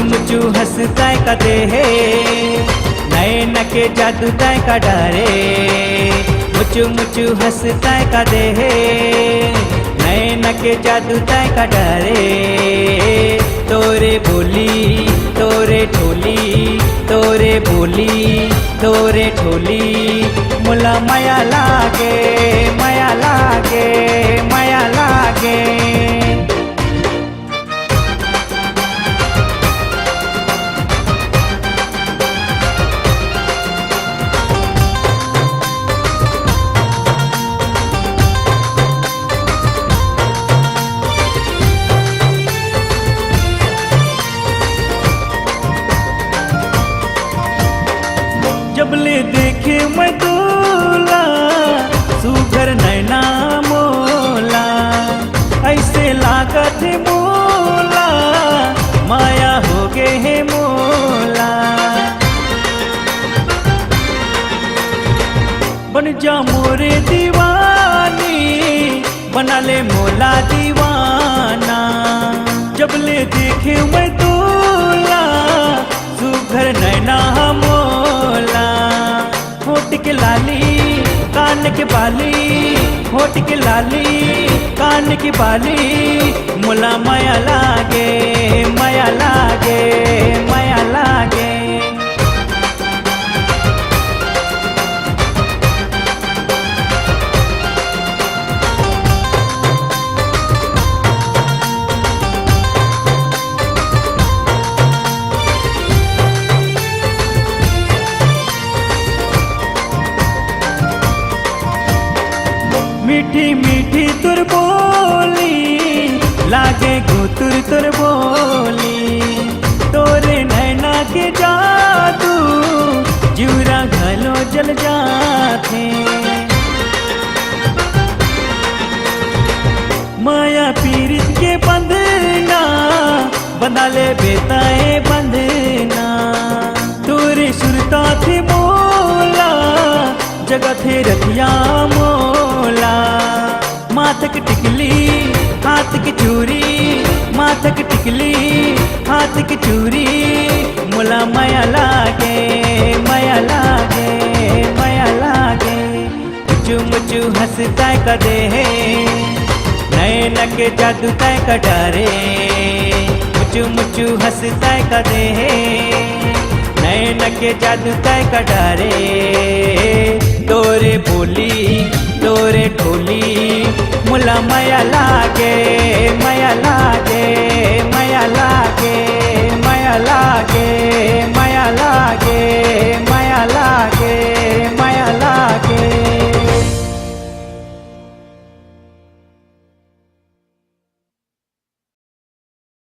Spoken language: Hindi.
मुचू हंसता का देहे नैन के जादू तय का डरे मुचू मुचू हंसता का देहे नैन के जादू तय का डरे तोरे बोली तोरे ठोली तोरे बोली तोरे ठोली मुला माया लागे माया लागे माया लागे। जबले देखे मैं दूला सुघर नैना मोला ऐसे लागत मोला माया हो गे है मोला बन जा मोरे दीवानी बना ले मोला दीवाना। जबले देखे मैं दूला सुघर नैना मोला होठ के लाली कान के बाली होठ के लाली कान की बाली मुला माया लागे माया लागे माया लागे। मीठी मीठी तुर बोली लागे गुतुर तुर बोली तोरे नैना के जादू जीवरा घलो जल जाते माया पीरित के बंधना बंधा ले बेताए बंधना तोरे सुरता थे मोला जगत थे रतिया मोला माथक टिकली हाथ की चूरी माथक टिकली हाथ की चूरी मुला माया लागे माया लागे माया लागे। मुचू मुचू हंसता का देहे नैन के जादू तय का डरे मुचू मुचू हंसता का देहे नैन के जादू तय का डरे तोरे बोली तोरे ठोली मुला माया लागे